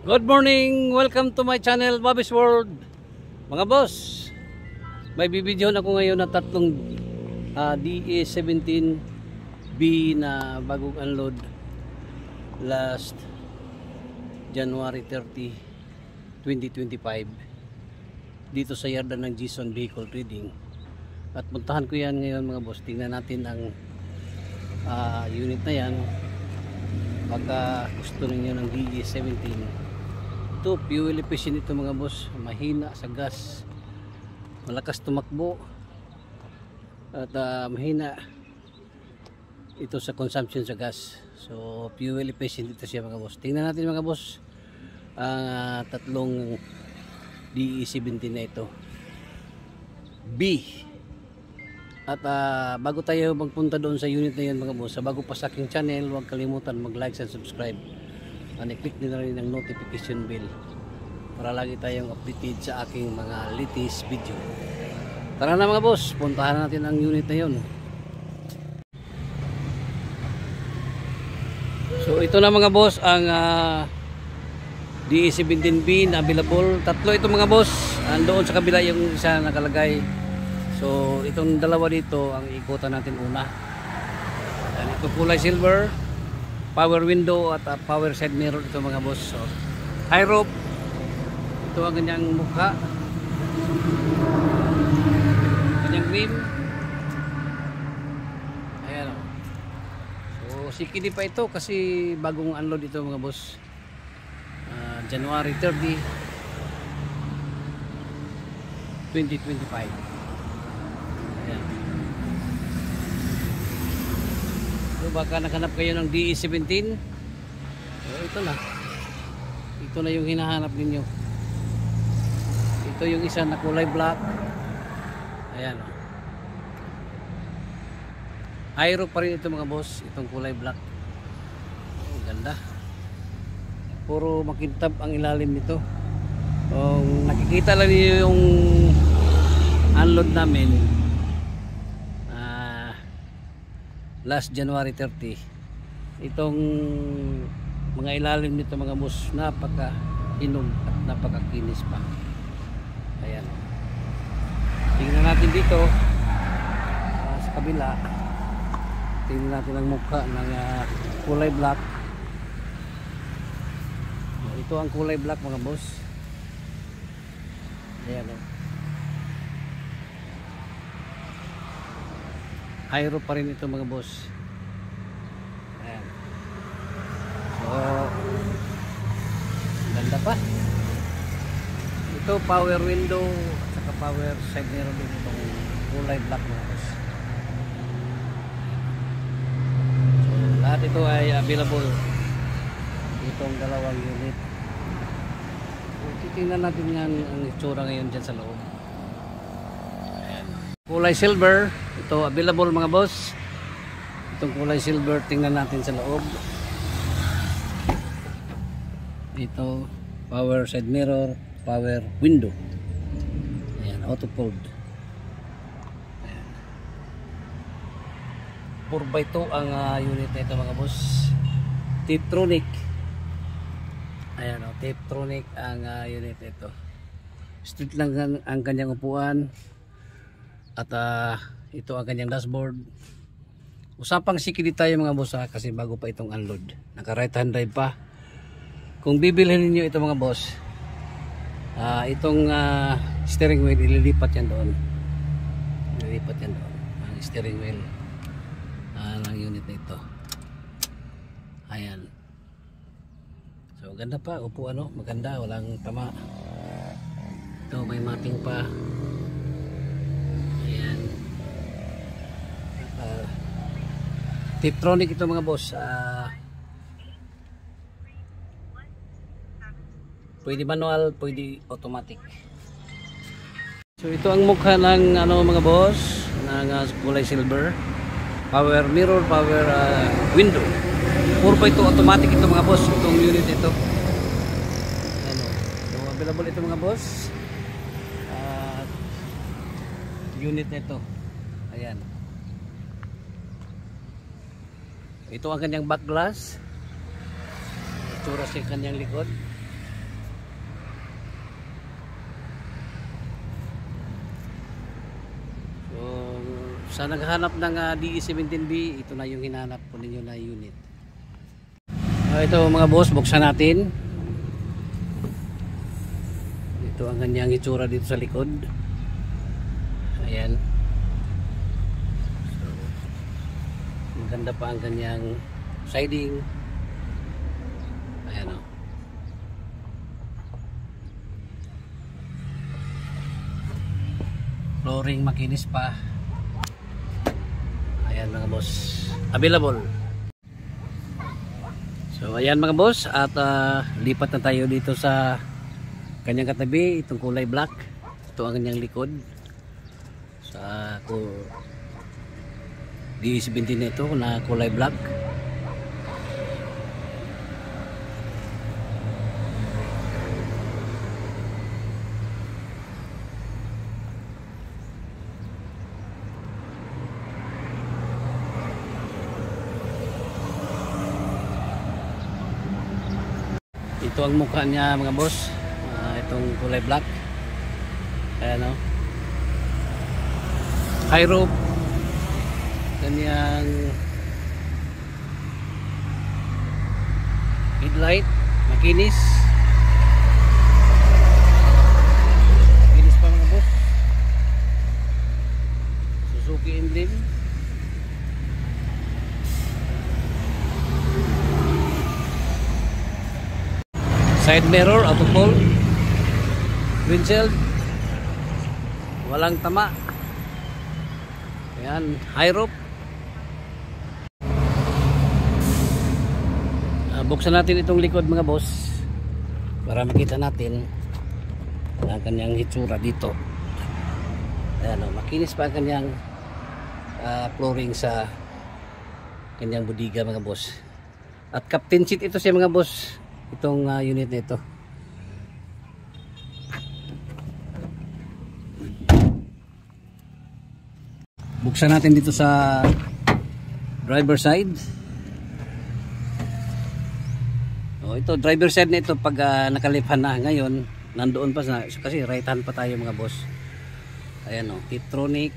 Good morning! Welcome to my channel, Bobby's World. Mga boss, may bibidyohan ako ngayon na tatlong DA-17B na bagong unload last January 30, 2025 dito sa yarda ng Jason Vehicle Trading. At puntahan ko yan ngayon mga boss. Tingnan natin ang unit na yan. Baka gusto ninyo ng DA-17. Ito, fuel efficient ito mga boss, mahina sa gas, malakas tumakbo at mahina ito sa consumption sa gas. So fuel efficient ito siya mga boss. Tingnan natin mga boss ang tatlong DE-17 na ito B. At bago tayo magpunta doon sa unit na yan mga boss, bago pa sa aking channel, huwag kalimutan mag-like and subscribe. I-click din na rin ang notification bell para lagi tayong updated sa aking mga latest video. Tara na mga boss, puntahan natin ang unit na yun. So ito na mga boss ang DE-17B na available. Tatlo ito mga boss, andoon sa kabila yung isa nakalagay. So itong dalawa dito ang ikutan natin una. Ito kulay silver, power window at power side mirror ito mga boss. So, high roof, ito ang kanyang mukha, kanyang rim, ayan o. So sikidi pa ito kasi bagong unload ito mga boss, January 30, 2025. Ayan. So baka naghanap kayo ng DE-17. So ito na. Ito na yung hinahanap ninyo. Ito yung isa na kulay black. Ayan o. Aero pa rin ito mga boss. Itong kulay black. Oh, ganda. Puro makintab ang ilalim nito. Kung nakikita lang niyo yung unload namin last January 30, itong mga ilalim nito mga boss, napaka hinog at napakakinis pa. Ayan, tingnan natin dito sa kabila. Tingnan natin ang mukha ng kulay black. Ito ang kulay black mga boss. Ayan o. Aero pa rin ito mga boss. Ayan. So ganda pa. Ito power window at saka power side mirror din itong kulay black mga boss. So lahat ito ay available itong dalawang unit. So titingnan natin nga ang itsura ngayon dyan sa loob. Kulay silver, ito available mga boss. Itong kulay silver, tingnan natin sa loob. Ito, power side mirror, power window. Ayan, auto fold. 4x2 ang unit na ito mga boss. Tiptronic. Ayan o, Tiptronic ang unit ito. Straight lang ang kanyang upuan. At ito ang kanyang dashboard. Usapang sikidi tayo mga boss kasi bago pa itong unload. Naka right hand drive pa. Kung bibilhin niyo ito mga boss, itong steering wheel ililipat yan doon. Ililipat yan doon. Ang steering wheel ng unit na ito. Ayan. So ganda pa. Upo ano, maganda. Walang tama. Ito may mating pa. Tiptronic ito mga boss. Pwede manual, pwede automatic. So ito ang mukha ng mga boss ng kulay silver. Power mirror, power window. 4x2 automatic ito mga boss. Itong unit ito. So available ito mga boss. Unit nito. Ayan. Ito ang kanyang back glass. Itsura sa kanyang likod. sa naghahanap ng DE17B, ito na yung hinanap po ninyo na unit. Ito mga boss, buksan natin. Ito ang kanyang itsura dito sa likod. Ayan. So, maganda pa ang kanyang siding. Ayan o. Flooring makinis pa. Ayan mga boss, available. So ayan mga boss, at lipat na tayo dito sa kanyang katabi, itong kulay black. Ito ang kanyang likod sa DE17 nito na kulay black. Ito ang mukha niya mga boss, itong kulay black. Ayan o, high roof, kanyang headlight makinis, makinis pa mga boss. Suzuki emblem. Side mirror, auto pole, windshield, walang tama. Ayan, high roof. Buksan natin itong likod mga boss para makita natin ang kanyang hitsura dito. Ayan o, makinis pa ang kanyang flooring sa kanyang budiga mga boss. At captain seat ito siya mga boss, itong unit nito. Buksan natin dito sa driver side. Ito driver side na ito pag nakaliphan na. Ngayon nandoon pa kasi right hand pa tayo mga boss. Ayan o, Tiptronic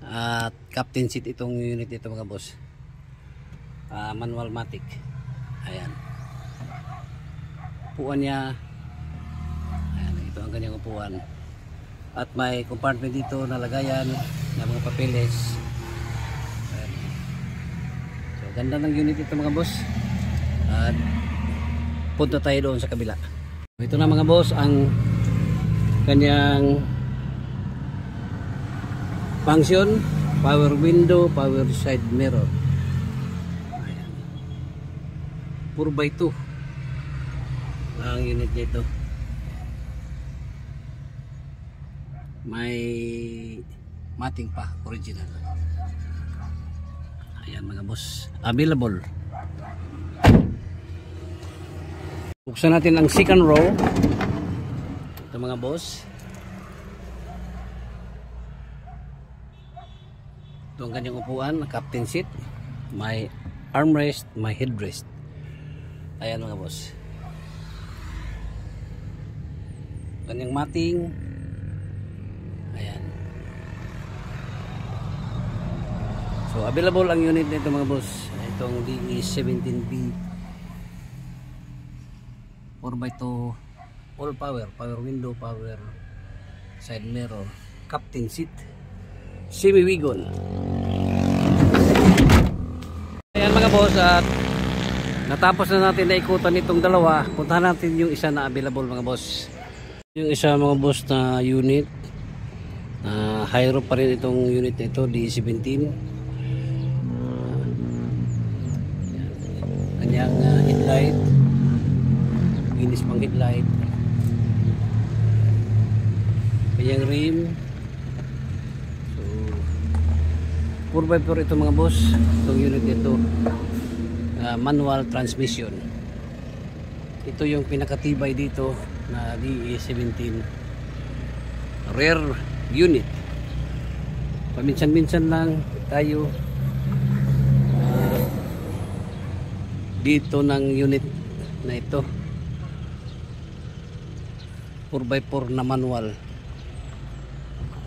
at captain seat itong unit nito mga boss. Manual matic. Ayan, upuan niya. Ayan, ito ang kanyang upuan. At may compartment dito na lagayan ng mga papeles. Ayan. So ganda ng unit ito mga boss. At punta tayo doon sa kabila. Ito na mga boss ang kanyang function: power window, power side mirror. 4x2 ang unit nito. May mating pa, original. Ayan mga boss, available. Buksan natin ang second row. Ito mga boss, ito ang kanyang upuan, captain seat, may armrest, may headrest. Ayan mga boss, kanyang mating. Ayan. So available ang unit nito mga boss, itong DE17B 4x2 all power, power window, power side mirror, captain seat, semi wagon. Ayan mga boss, at natapos na natin na ikutan itong dalawa. Puntahan natin yung isa na available mga boss. Yung isa mga boss na unit, high roof pa rin itong unit nito, DE17. Kanyang headlight, ginis pang headlight, kanyang rim. So 4x4 ito mga boss, itong unit nito. Manual transmission. Ito yung pinakatibay dito na DE17 rear unit. Paminsan-minsan lang tayo dito ng unit na ito, 4x4 na manual.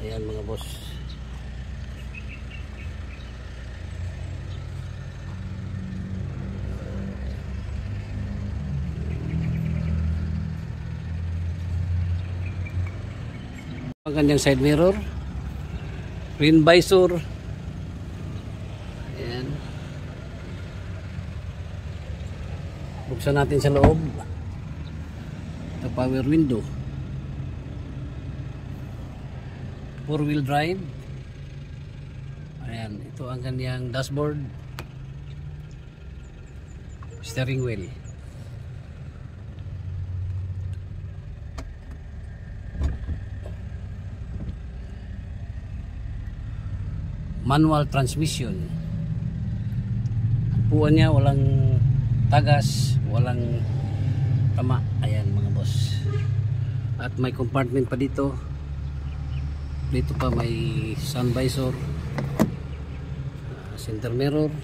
Ayan mga boss, Ang kanyang side mirror, green visor. Ayan. Buksan natin sa loob. Ito power window. 4-wheel drive. Ayan, ito ang kanyang dashboard. Steering wheel. Manual transmission. Upuan niya walang tagas, walang tama. Ayan mga boss. At may compartment pa dito. Dito pa may sun visor, center mirror.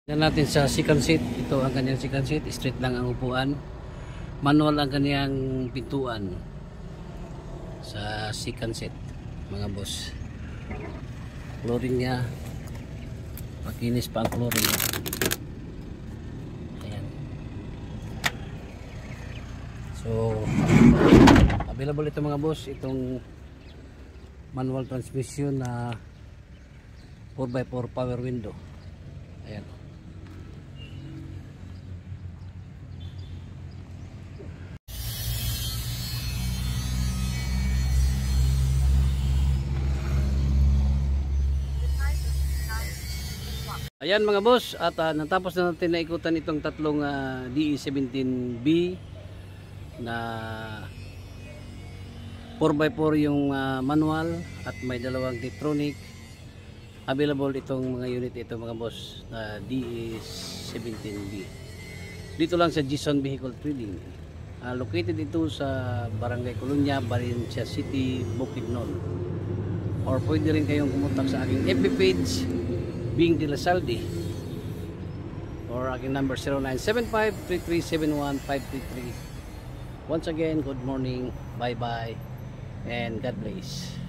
Tignan natin sa second seat. Ito ang kanyang second seat. Straight lang ang upuan. Manual ang kanyang pintuan sa second seat mga boss. Flooring niya, makinis pa ang flooring niya. Ayan. So available ito mga boss, itong manual transmission na 4x4 power window. Ayan. Ayan mga boss, at natapos na natin na ikutan itong tatlong DE17B na 4x4 yung manual at may dalawang Tiptronic. Available itong mga unit ito mga boss na DE17B. Dito lang sa Gison Vehicle Trading. Located ito sa Barangay Colonia, Valencia City, Bukidnon. Or pwede rin kayong kumontak sa aking FB page, Bing De La Salde, or aking number 0975-3371-533. Once again, good morning, bye bye, and God bless.